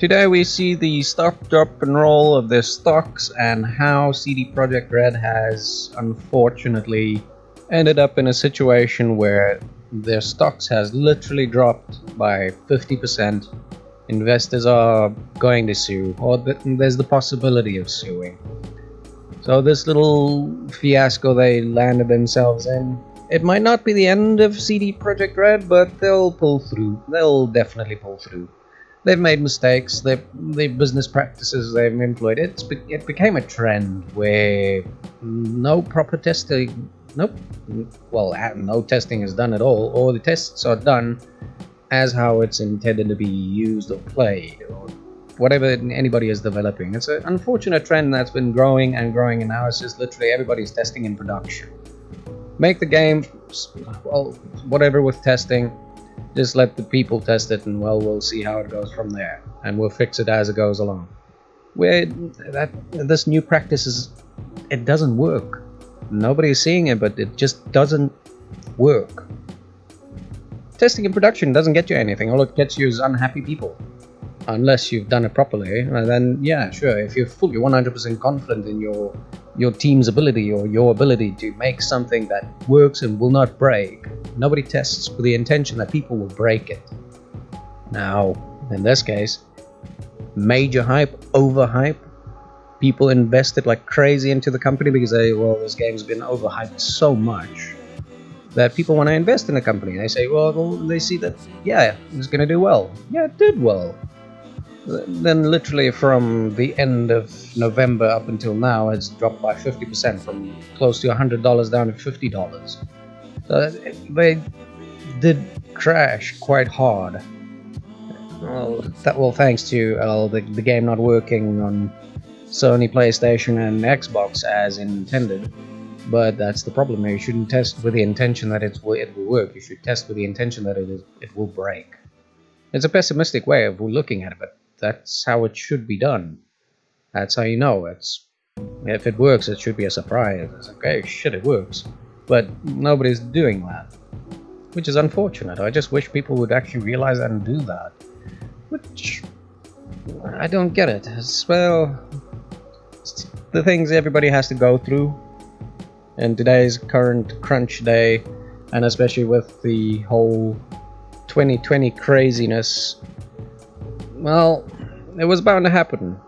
Today we see the stock drop and roll of their stocks and how CD Projekt RED has unfortunately ended up in a situation where their stocks has literally dropped by 50%. Investors are going to sue, or there's the possibility of suing. So this little fiasco they landed themselves in, it might not be the end of CD Projekt RED, but they'll pull through. They'll definitely pull through. They've made mistakes. The business practices they've employed. It became a trend where no proper testing. No testing is done at all, or the tests are done as how it's intended to be used or played, or whatever anybody is developing. It's an unfortunate trend that's been growing and growing, and now it's just literally everybody's testing in production. Make the game, well, whatever with testing. Just let the people test it, and well, we'll see how it goes from there, and we'll fix it as it goes along. This new practice it doesn't work. Nobody's seeing it, but it just doesn't work. Testing in production doesn't get you anything. All it gets you is unhappy people. Unless you've done it properly, and then yeah, sure. If you're fully 100% confident in your team's ability or your ability to make something that works and will not break, nobody tests with the intention that people will break it. Now, in this case, major hype, overhype. People invested like crazy into the company because this game's been overhyped so much that people want to invest in the company. They say, they see that, yeah, it's going to do well. Yeah, it did well. Then literally from the end of November up until now, it's dropped by 50%, from close to $100 down to $50. So they did crash quite hard. Thanks to the game not working on Sony PlayStation and Xbox as intended. But that's the problem. You shouldn't test with the intention that it will work. You should test with the intention that it will break. It's a pessimistic way of looking at it, but that's how it should be done. That's how you know. If it works, it should be a surprise. It's okay, shit, it works. But nobody's doing that, which is unfortunate. I just wish people would actually realize that and do that. Which I don't get it. It's the things everybody has to go through in today's current crunch day, and especially with the whole 2020 craziness. Well, it was bound to happen.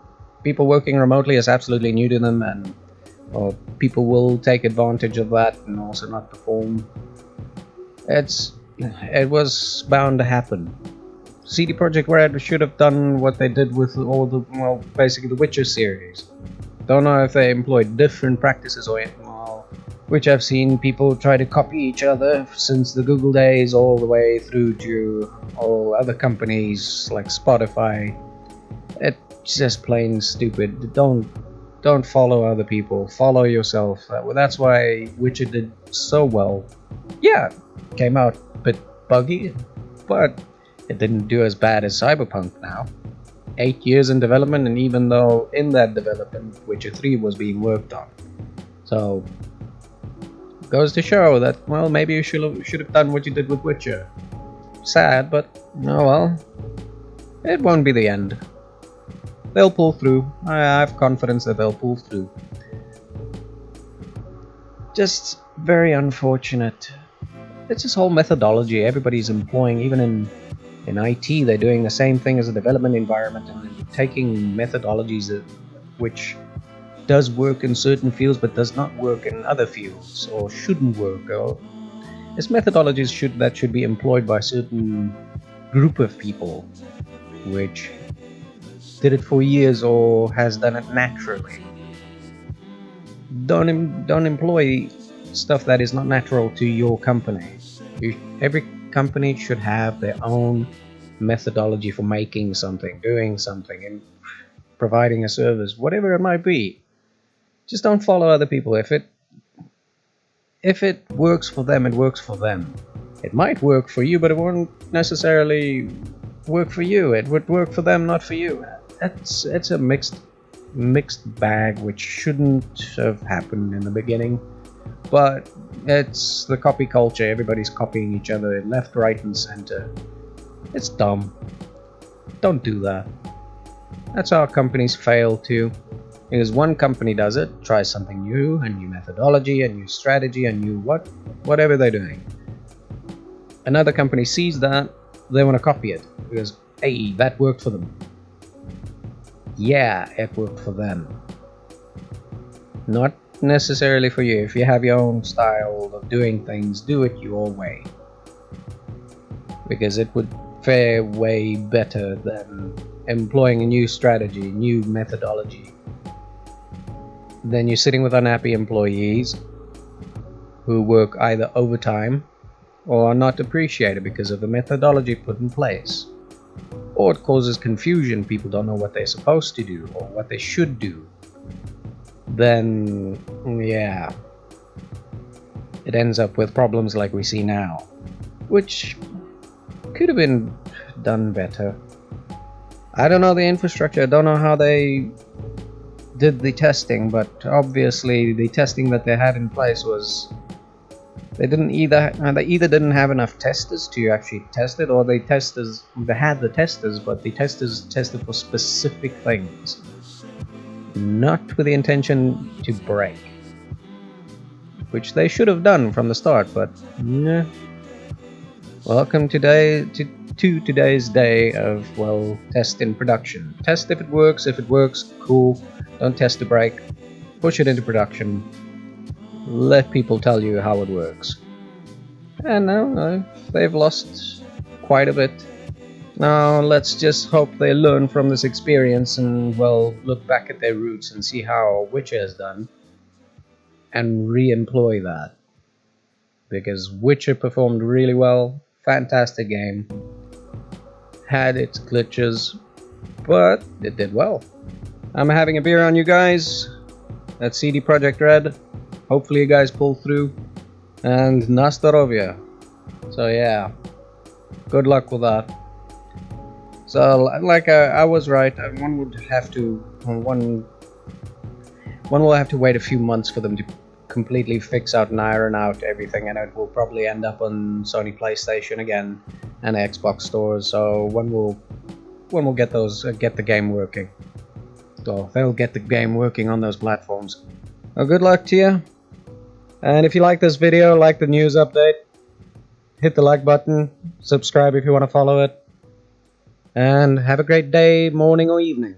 People working remotely is absolutely new to them, and people will take advantage of that and also not perform. It was bound to happen. CD Projekt RED should have done what they did with basically the Witcher series. Don't know if they employed different practices or which I've seen people try to copy each other since the Google days all the way through to all other companies like Spotify. It's just plain stupid. Don't follow other people. Follow yourself. That's why Witcher did so well. Yeah, came out a bit buggy, but it didn't do as bad as Cyberpunk now. 8 years in development, and even though in that development Witcher 3 was being worked on. So goes to show that, maybe you should have done what you did with Witcher. Sad, but it won't be the end. They'll pull through. I have confidence that they'll pull through. Just very unfortunate. It's this whole methodology everybody's employing, even in IT, they're doing the same thing as a development environment, and taking methodologies which does work in certain fields but does not work in other fields, or shouldn't work, or it's methodologies that should be employed by a certain group of people which did it for years or has done it naturally. Don't employ stuff that is not natural to your company. Every company should have their own methodology for making something, doing something, and providing a service, whatever it might be. Just don't follow other people. If it works for them, it works for them. It might work for you, but it won't necessarily work for you. It would work for them, not for you. It's a mixed bag, which shouldn't have happened in the beginning. But it's the copy culture. Everybody's copying each other left, right, and center. It's dumb. Don't do that. That's how companies fail too. Because one company does it, tries something new, a new methodology, a new strategy, a new whatever they're doing. Another company sees that, they want to copy it. Because, hey, that worked for them. Yeah, it worked for them. Not necessarily for you. If you have your own style of doing things, do it your way. Because it would fare way better than employing a new strategy, new methodology. Then you're sitting with unhappy employees who work either overtime or are not appreciated because of the methodology put in place. Or it causes confusion, people don't know what they're supposed to do or what they should do. Then, yeah, it ends up with problems like we see now, which could have been done better. I don't know the infrastructure, I don't know how they did the testing, but obviously the testing that they had in place was they either didn't have enough testers to actually test it, or they had the testers, but the testers tested for specific things, not with the intention to break, which they should have done from the start. But nah. Welcome today to today's day of, well, test in production. Test if it works. If it works, cool. Don't test to break. Push it into production. Let people tell you how it works. And now they've lost quite a bit. Now let's just hope they learn from this experience and, well, look back at their roots and see how Witcher has done and re-employ that. Because Witcher performed really well. Fantastic game. Had its glitches, but it did well. I'm having a beer on you guys. That's CD Projekt RED. Hopefully you guys pull through. And Nastarovia. So yeah, good luck with that. So like I was right. One will have to wait a few months for them to completely fix out and iron out everything, and it will probably end up on Sony PlayStation again and Xbox stores. So one will get the game working. So they'll get the game working on those platforms. Well, good luck to you. And if you like this video, like the news update, hit the like button, subscribe if you want to follow it, and have a great day, morning or evening.